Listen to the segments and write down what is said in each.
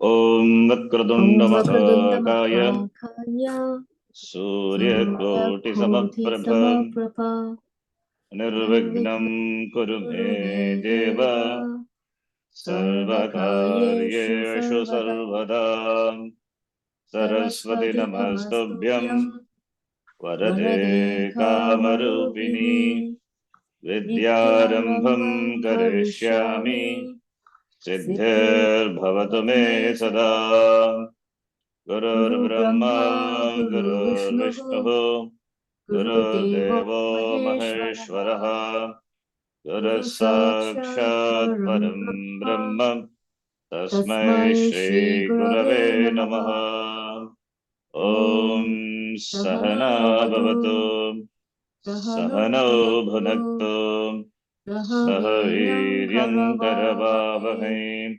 Om Vakradunda Mahakaya Vakradundamahakaya Suryakoti Suryakoti Samaprabha Samaprabha Nirvignam Nirvighna Kurume Kuru Me Deva Deva Sarvakaryeshu Sarvakaryeshu Sarvada Sarvada Saraswati Saraswati Namastubhyam Namastubhyam Varade Varade Kamarupini Kamarupini Vidyarambham Vidyarambham Karishyami Karishyami Siddhir Siddhir Bhavatu Bhavatu Me Me Sada Sada Gurur Guru Brahma Brahma Guru Gurur Vishnu Vishnu Guru Guru Devo Devo Maheshwara Maheshwaraha Guru Guru Sakshat Sakshat Param Param Brahma Brahma Tasmai Tasmai Shri Shri Gurave Gurave Namaha Namaha Om Om Sahana Sahana Vadu Bhavatu Sahano Sahano Bhunaktu Bhunaktu Sahaviryam Sahaviryam Karavavahe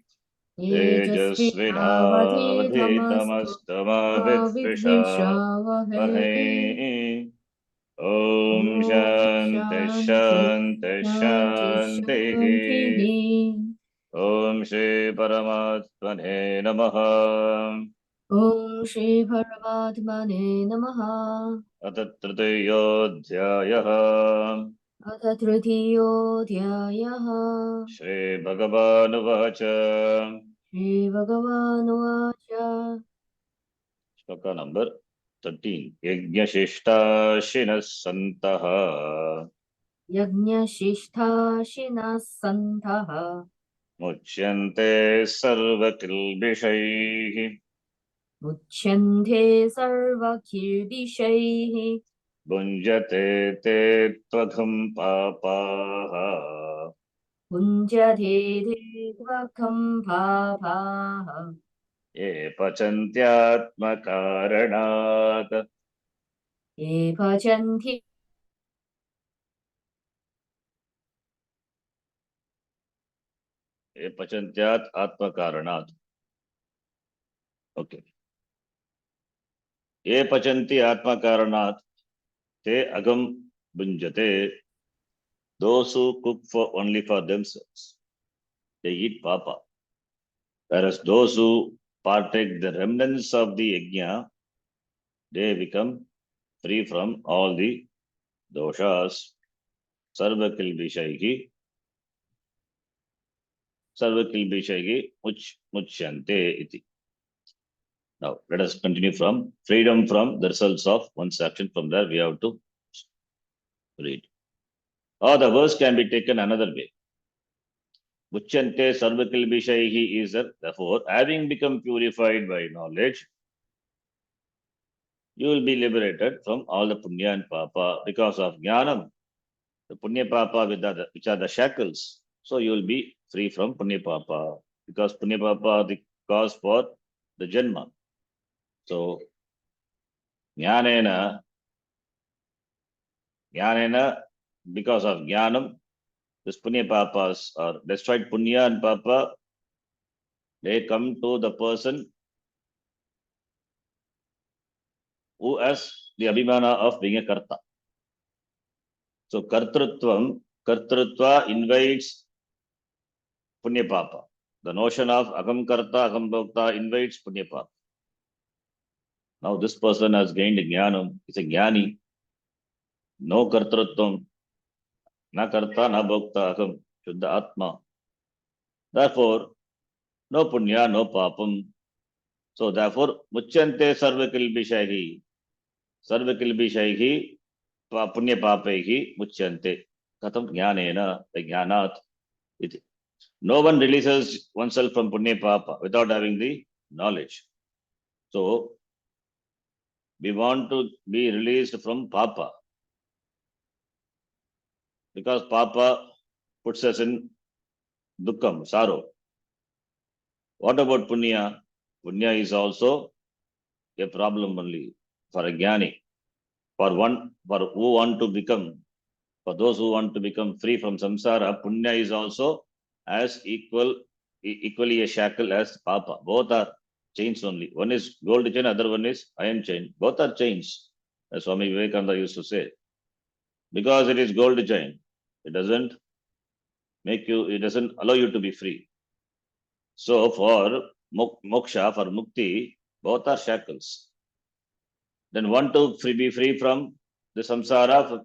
Karavavahe Tejasvinavadhitamastu Tejasvinavadhitamastavavidvishavahe Vidvishavahe Om Om Shanti Shanti Shanti Shanti Shanti Shanti Om Shri Paramatmane Namaha Om Shri Paramatmane Namaha Atatrtayodhyayah अथ तृतीयोऽध्यायः Shri Bhagavanuvacha श्रीभगवानुवाच Shloka number 13 Yajnashishtashinas Santaha यज्ञशिष्टाशिनः सन्तः Muchyante Sarvakilbishaihi मुच्यन्ते सर्वकिल्बिषैः Bhunjate Te Tvagam Papaha भुञ्जते त्वकं पापाः Ye Pachantyatmakaranat ये भजन्ति Ye Pachantyat Atmakaranat. Okay. Ye Pachanti Atmakaranat Te Agam Bhunjate. Those who cook for only for themselves, they eat papa. Whereas those who partake the remnants of the yajna, they become free from all the doshas. Sarvakilbishaihi, Sarvakilbishaihi, Muchyante iti. Now, let us continue from freedom from the results of one's action. From there, we have to read. Or the verse can be taken another way. Muchyante Sarvakilbishaihi is therefore, having become purified by knowledge, you will be liberated from all the punya and papa because of jnanam. The punya papa which are the shackles. So you will be free from punya papa because punya papa are the cause for the janma. So jnanena, because of jnanam, this punya papas are destroyed. Punya and papa, they come to the person who has the abhimana of being a karta. So kartrutva invites punya papa. The notion of agam karta, agam bhokta invites punya papa. Now this person has gained jnanam, is a jnani, no kartrutvam, na karta, na bhokta, agam, shuddha atma. Therefore, no punya, no papam. So therefore, muchyante sarvakilbishaihi, punya papaihi, muchyante. Katham jnanena, the jnanat. No one releases oneself from punya papa without having the knowledge. So we want to be released from papa because papa puts us in dukkam, sorrow. What about punya? Punya is also a problem only for a jnani. For those who want to become free from samsara, punya is also as equally a shackle as papa. Both are chains only. One is gold chain, other one is iron chain. Both are chains, as Swami Vivekananda used to say. Because it is gold chain, it doesn't allow you to be free. So for moksha, for mukti, both are shackles. Then want to be free from the samsara,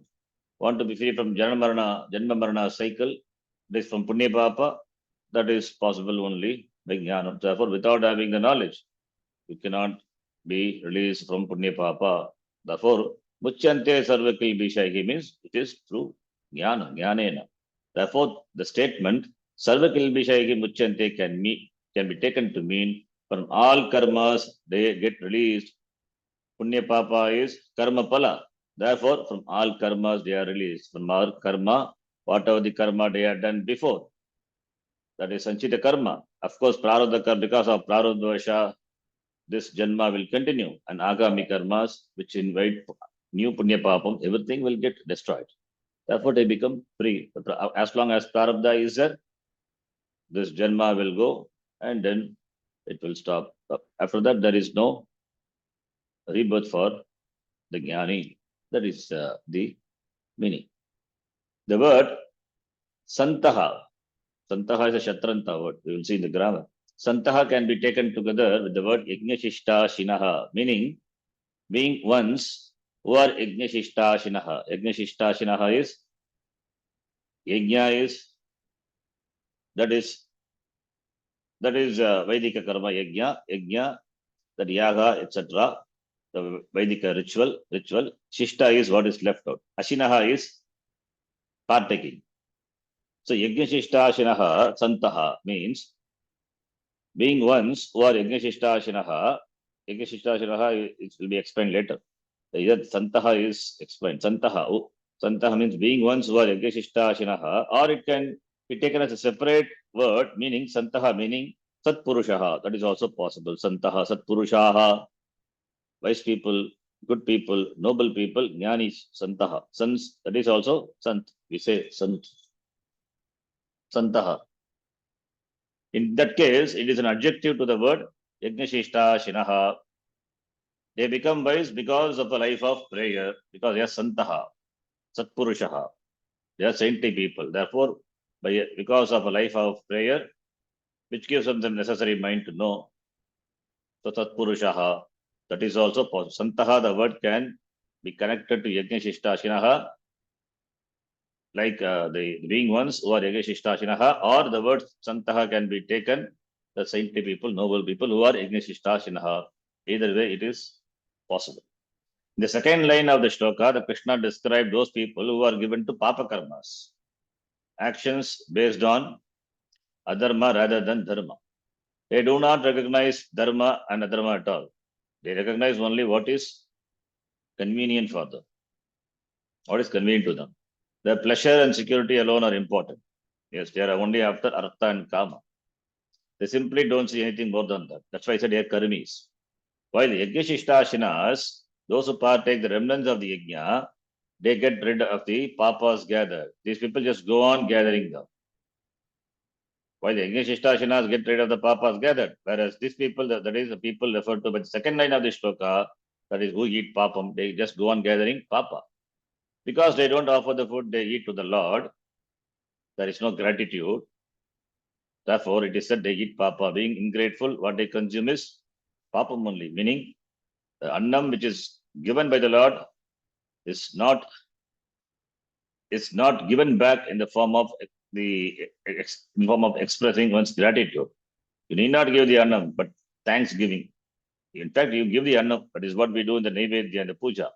want to be free from janma marana cycle, this from punya papa, that is possible only by jnana. Therefore, without having the knowledge, you cannot be released from punya papa. Therefore, muchyante sarvakil bishayhi means it is through jnana, jnanena. Therefore, the statement sarvakil bishayhi muchyante can be taken to mean from all karmas they get released. Punya papa is karma pala. Therefore, from all karmas they are released. From all karma, whatever the karma they have done before, that is sanchita karma. Of course, prarabdha karma, because of prarabdha, this janma will continue, and agami karmas, which invite new punya papam, everything will get destroyed. Therefore, they become free. As long as prarabdha is there, this janma will go, and then it will stop. After that, there is no rebirth for the jnani. That is the meaning. The word santaha, santaha is a shatranta word. We will see in the grammar. Santaha can be taken together with the word yajnashishta shinaha, meaning being ones who are yajnashishta shinaha. Yajnashishta shinaha is, yajna is, that is Vaidika karma, yajna, that yaga, etc. The Vaidika ritual. Shishta is what is left out. Ashinaha is partaking. So Yajnashishtasinaha Santaha means being ones who are Yajnashishtasinaha. Yajnashishtasinaha, it will be explained later. That Santaha is explained. Santaha means being ones who are Yajnashishtasinaha, or it can be taken as a separate word meaning Santaha, meaning Satpurushaha. That is also possible. Santaha, Satpurushaha, wise people, good people, noble people, Jnanis, Santaha. Sons, that is also Sant. We say Sant. Santaha. In that case, it is an adjective to the word Yajnashishta Shinaha. They become wise because of a life of prayer, because they are Santaha, Satpurushaha. They are saintly people. Therefore, because of a life of prayer, which gives them the necessary mind to know. So Satpurushaha, that is also possible. Santaha, the word can be connected to Yajnashishta Shinaha, like the being ones who are Yajnashishtasinaha, or the word Santaha can be taken, the saintly people, noble people who are Yajnashishtasinaha. Either way, it is possible. In the second line of the shloka, the Krishna described those people who are given to papa karmas, actions based on adharma rather than dharma. They do not recognize dharma and adharma at all. They recognize only what is convenient for them, what is convenient to them. Their pleasure and security alone are important. Yes, they are only after artha and kama. They simply don't see anything more than that. That's why I said they are karmis. While the yajnashishtashinas, those who partake the remnants of the yajna, they get rid of the papas gathered. These people just go on gathering them. While the yajnashishtashinas get rid of the papas gathered, whereas these people, that is the people referred to by the second line of the shloka, that is who eat papam, they just go on gathering papa. Because they don't offer the food they eat to the Lord, there is no gratitude. Therefore, it is said they eat papa. Being ungrateful, what they consume is papam only, meaning the annam which is given by the Lord is not given back in the form of expressing one's gratitude. You need not give the annam, but thanksgiving. In fact, you give the annam. That is what we do in the Naivedya and the puja.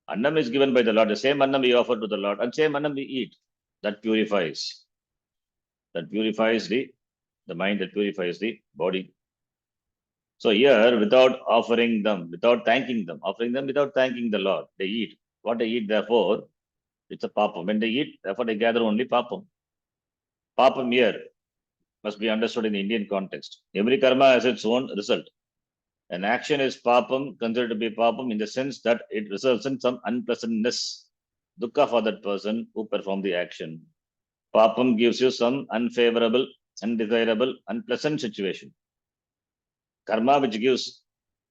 Annam is given by the Lord. The same annam we offer to the Lord, and same annam we eat. That purifies. That purifies the mind, that purifies the body. So here, without offering them, without thanking them, offering them without thanking the Lord, they eat. What they eat, therefore, it's a papam. When they eat, therefore they gather only papam. Papam here must be understood in the Indian context. Every karma has its own result. An action is papam, considered to be papam in the sense that it results in some unpleasantness, dukkha for that person who performed the action. Papam gives you some unfavorable, undesirable, unpleasant situation. Karma which gives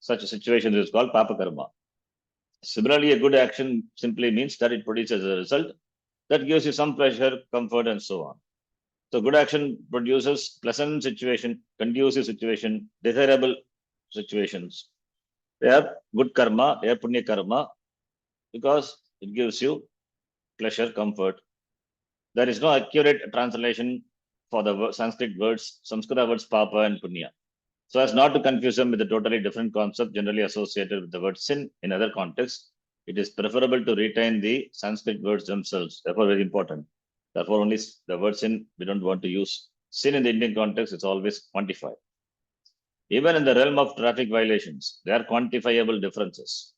such a situation is called papa karma. Similarly, a good action simply means that it produces a result that gives you some pleasure, comfort, and so on. So good action produces pleasant situation, conducive situation, desirable situations. They are good karma, they are punya karma, because it gives you pleasure, comfort. There is no accurate translation for the Sanskrit words, Samskrita words papa and punya. So as not to confuse them with a totally different concept generally associated with the word sin in other contexts, it is preferable to retain the Sanskrit words themselves. Therefore, very important. Therefore, only the word sin, we don't want to use. Sin in the Indian context is always quantified. Even in the realm of traffic violations, there are quantifiable differences.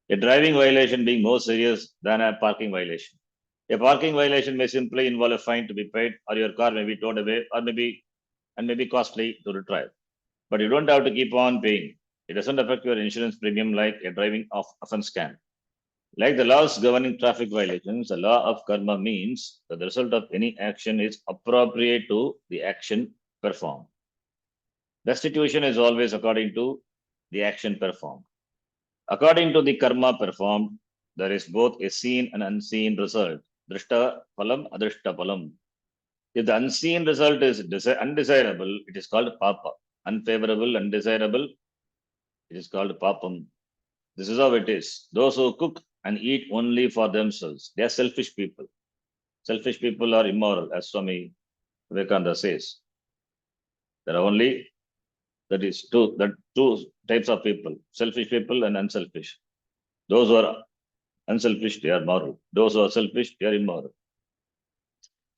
A driving violation being more serious than a parking violation. A parking violation may simply involve a fine to be paid, or your car may be towed away, or may be costly to retrieve. But you don't have to keep on paying. It doesn't affect your insurance premium like a driving offense can. Like the laws governing traffic violations, the law of karma means that the result of any action is appropriate to the action performed. Restitution is always according to the action performed. According to the karma performed, there is both a seen and unseen result. Drishta phalam, adrishta phalam. If the unseen result is undesirable, it is called papa. Unfavorable, undesirable, it is called papam. This is how it is. Those who cook and eat only for themselves, they are selfish people. Selfish people are immoral, as Swami Vivekananda says. There are only two types of people: selfish people and unselfish. Those who are unselfish, they are moral. Those who are selfish, they are immoral.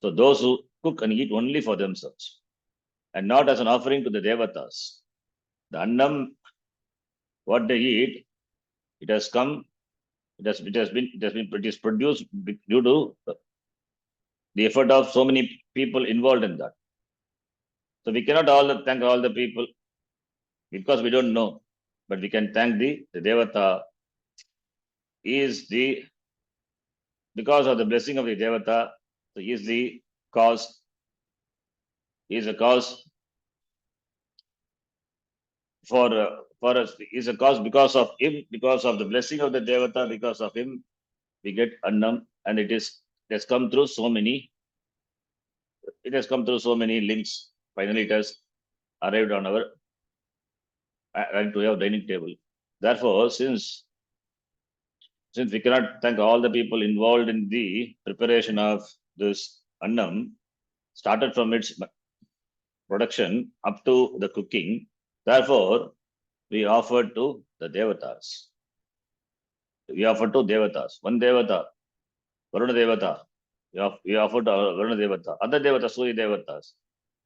So those who cook and eat only for themselves and not as an offering to the devatas, the annam, what they eat, it has come, it is produced due to the effort of so many people involved in that. So we cannot thank all the people because we don't know, but we can thank the devata. Is the because of the blessing of the devata, so he is the cause. He is a cause for us. He is a cause because of him, because of the blessing of the devata, because of him, we get annam, and it has come through so many. It has come through so many links. Finally, it has arrived on our dining table. Therefore, since we cannot thank all the people involved in the preparation of this annam, started from its production up to the cooking, therefore, we offer to the devatas. We offer to devatas. One devata, Varuna devata. We offer to Varuna devata. Other devatas, Surya devatas.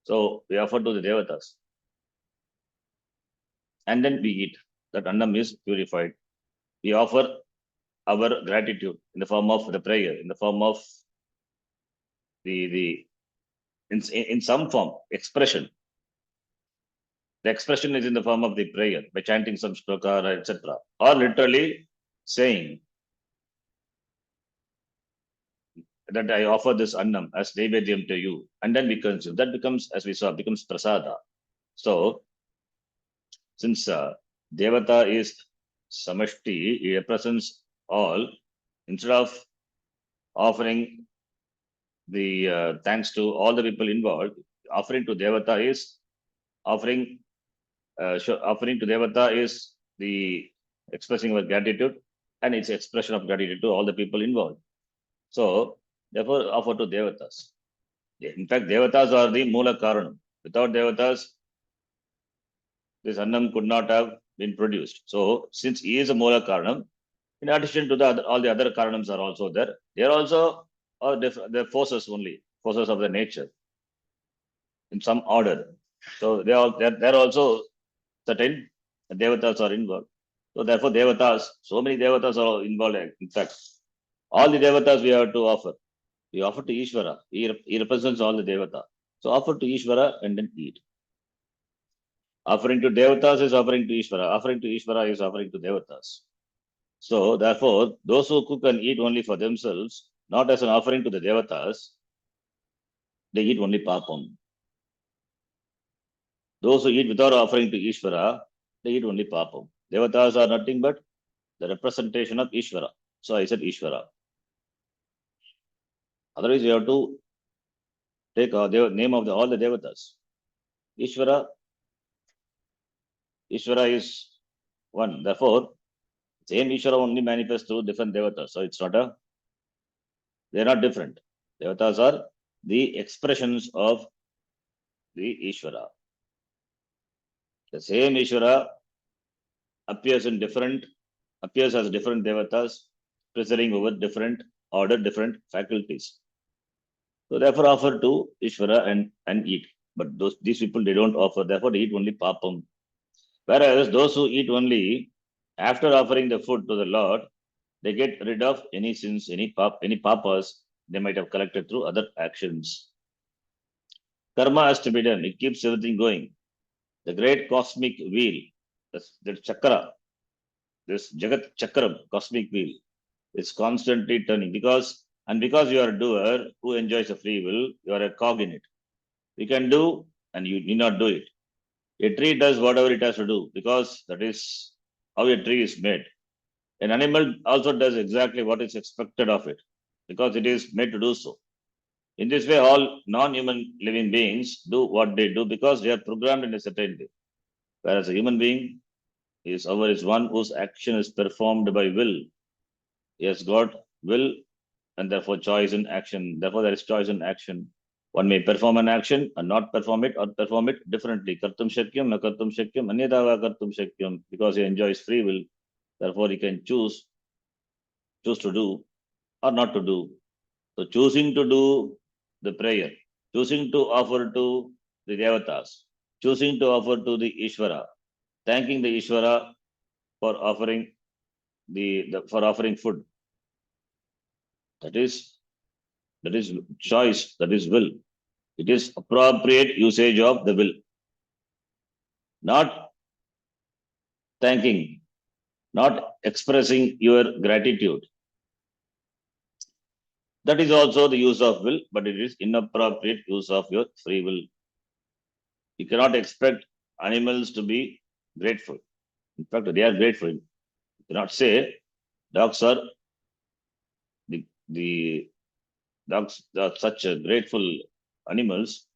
So we offer to the devatas. And then we eat. That annam is purified. We offer our gratitude in the form of the prayer, in the form of in some form, expression. The expression is in the form of the prayer, by chanting some shloka, etc. Or literally saying that I offer this annam as Devadyam to you, and then we consume. That becomes, as we saw, becomes prasada. So, since Devata is samashti, he represents all, instead of offering the thanks to all the people involved, offering to Devata is offering to Devata is the expressing our gratitude, and it's expression of gratitude to all the people involved. So, therefore, offer to Devatas. In fact, Devatas are the Mula Karanam. Without Devatas, this Annam could not have been produced. So, since he is a Mula Karanam, in addition to all the other Karanams are also there. They are also they're forces only, forces of the nature in some order. So, they're also certain Devatas are involved. So, therefore, Devatas, so many Devatas are involved. In fact, all the Devatas we have to offer. We offer to Ishvara. He represents all the Devata. So offer to Ishvara and then eat. Offering to Devatas is offering to Ishvara. Offering to Ishvara is offering to Devatas. So therefore, those who cook and eat only for themselves, not as an offering to the Devatas, they eat only papam. Those who eat without offering to Ishvara, they eat only papam. Devatas are nothing but the representation of Ishvara. So I said Ishvara. Otherwise, you have to Take the name of all the devatas. Ishvara is one. Therefore, same Ishvara only manifests through different devatas. So it's not they're not different. Devatas are the expressions of the Ishvara. The same Ishvara appears as different devatas, presiding over different order, different faculties. So therefore offer to Ishvara and eat. But these people, they don't offer, therefore they eat only papam. Whereas those who eat only after offering the food to the Lord, they get rid of any sins, any papas they might have collected through other actions. Karma has to be done. It keeps everything going. The great cosmic wheel, the chakra, this Jagat Chakram, cosmic wheel, is constantly turning because you are a doer who enjoys a free will, you are a cog in it. You can do and you need not do it. A tree does whatever it has to do because that is how a tree is made. An animal also does exactly what is expected of it because it is made to do so. In this way, all non-human living beings do what they do because they are programmed in a certain way. Whereas a human being is one whose action is performed by will. He has got will and therefore choice in action. Therefore, there is choice in action. One may perform an action and not perform it or perform it differently. Kartum shakyam, na kartum shakyam, anyata va kartum shakyam. Because he enjoys free will, therefore he can choose to do or not to do. So choosing to do the prayer, choosing to offer to the devatas, choosing to offer to the Ishvara, thanking the Ishvara for offering for offering food. That is choice, that is will. It is appropriate usage of the will. Not thanking, not expressing your gratitude. That is also the use of will, but it is inappropriate use of your free will. You cannot expect animals to be grateful. In fact, they are grateful. You cannot say dogs are the dogs are such a grateful animals.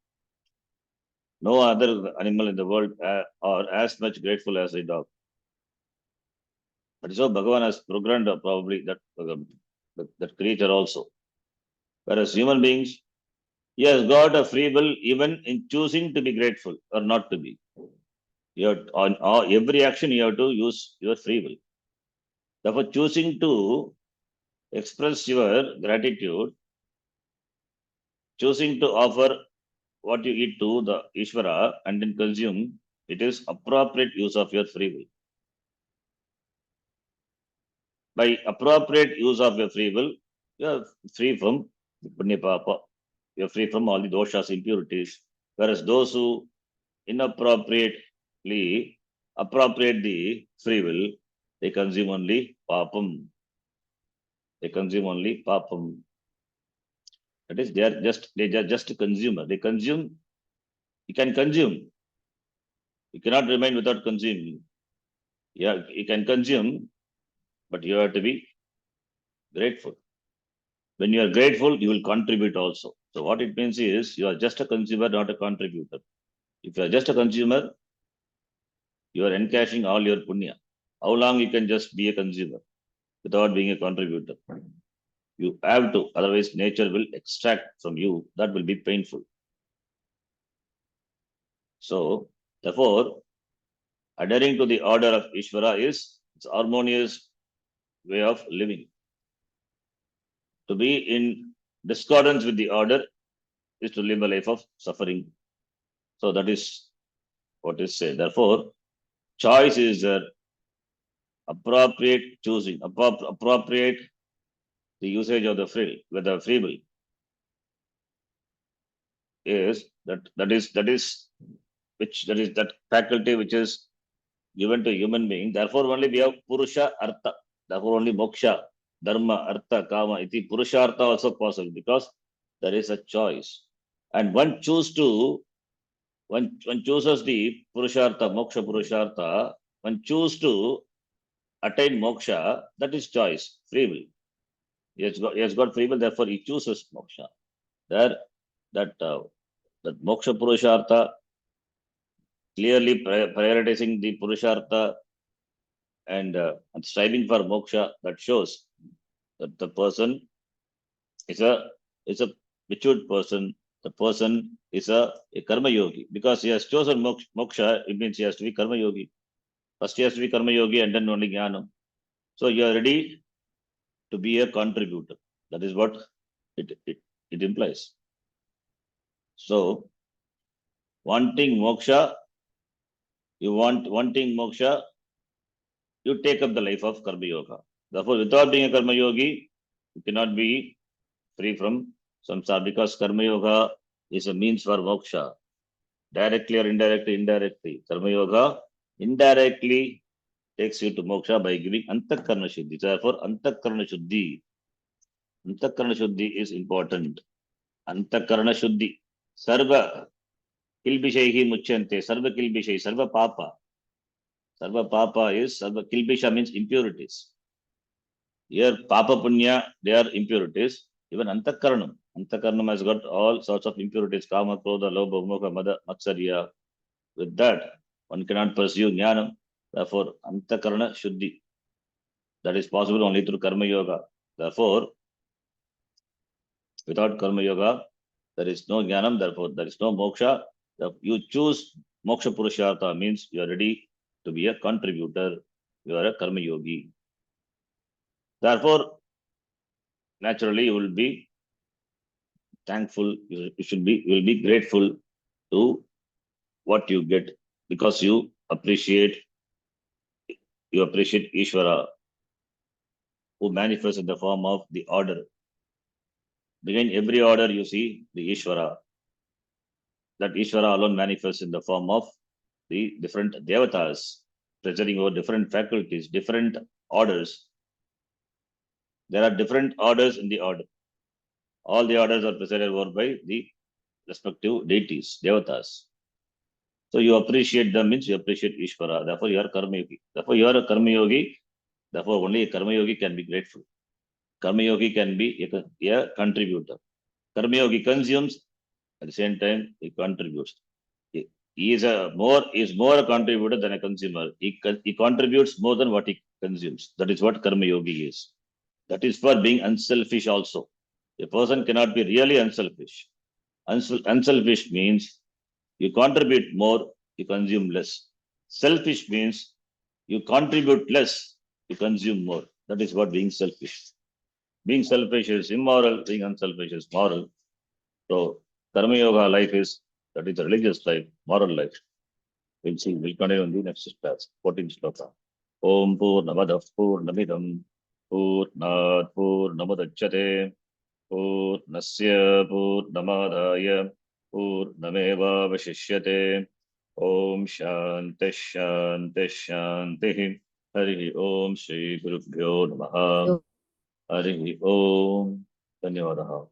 No other animal in the world are as much grateful as a dog. That is how Bhagavan has programmed probably that creature also. Whereas human beings, he has got a free will even in choosing to be grateful or not to be. You have, on every action you have to use your free will. Therefore, choosing to express your gratitude, choosing to offer what you eat to the Ishvara and then consume, it is appropriate use of your free will. By appropriate use of your free will, you are free from punya papa. You are free from all the doshas, impurities. Whereas those who inappropriately appropriate the free will, they consume only papam. They consume only papam. That is, they are just a consumer. They consume. You can consume. You cannot remain without consuming. Yeah, you can consume, but you have to be grateful. When you are grateful, you will contribute also. So what it means is you are just a consumer, not a contributor. If you are just a consumer, you are encashing all your punya. How long you can just be a consumer without being a contributor? You have to, otherwise nature will extract from you. That will be painful. So therefore, adhering to the order of Ishvara is its harmonious way of living. To be in discordance with the order is to live a life of suffering. So that is what is said. Therefore, choice is appropriate choosing, appropriate the usage of the free will is that faculty which is given to human being. Therefore, only we have Purusha Artha. Therefore, only Moksha, Dharma, Artha, Kama, iti Purushartha also possible because there is a choice. And one chooses the Purushartha, Moksha Purushartha, one chooses to attain Moksha, that is choice, free will. He has got free will, therefore he chooses Moksha. There, that moksha purushartha, clearly prioritizing the purushartha and striving for moksha, that shows that the person is a matured person. The person is a karma yogi because he has chosen moksha. It means he has to be karma yogi. First he has to be karma yogi and then only jnana. So you are ready to be a contributor. That is what it implies. So wanting moksha, wanting moksha, you take up the life of karma yoga. Therefore, without being a karma yogi, you cannot be free from samsara because karma yoga is a means for moksha. Directly or indirectly. Karma yoga indirectly takes you to moksha by giving antakarna shuddhi. Therefore, antakarna shuddhi is important. Antakarna shuddhi. Sarva kilbishaihi muchyante. Sarva kilbishai. Sarva papa. Sarva papa is, sarva kilbisha means impurities. Here, papa punya, they are impurities. Even antakaranam. Antakaranam has got all sorts of impurities. Kama, krodha, lobha, moha, mada, matsarya. With that, one cannot pursue jnanam. Therefore, antakarana shuddhi. That is possible only through karma yoga. Therefore, without karma yoga, there is no jnanam. Therefore, there is no moksha. You choose moksha purushartha means you are ready to be a contributor. You are a karma yogi. Therefore, naturally, you will be thankful. You will be grateful to what you get because you appreciate Ishvara, who manifests in the form of the order. Behind every order, you see the Ishvara. That Ishvara alone manifests in the form of the different devatas, presiding over different faculties, different orders. There are different orders in the order. All the orders are presided over by the respective deities, devatas. So you appreciate them means you appreciate Ishvara. Therefore, you are karma yogi. Therefore, you are a karma yogi. Therefore, only a karma yogi can be grateful. Karma yogi can be a contributor. Karma yogi consumes, at the same time, he contributes. He is more a contributor than a consumer. He contributes more than what he consumes. That is what karma yogi is. That is for being unselfish also. A person cannot be really unselfish. Unselfish means you contribute more, you consume less. Selfish means you contribute less, you consume more. That is what being selfish. Being selfish is immoral, being unselfish is moral. So karma yoga life is, that is the religious life, moral life. We'll see. We'll continue in the next class. 14th shloka. Om Purnamadav Purnamidam Purnat Purnamudachyate Purnasya Purnamadaya Purnameva Vashishyate Om Shanti Shanti Shanti Hari Om Shri Gurubhyo Namaha Hari Om Dhanyavadaha.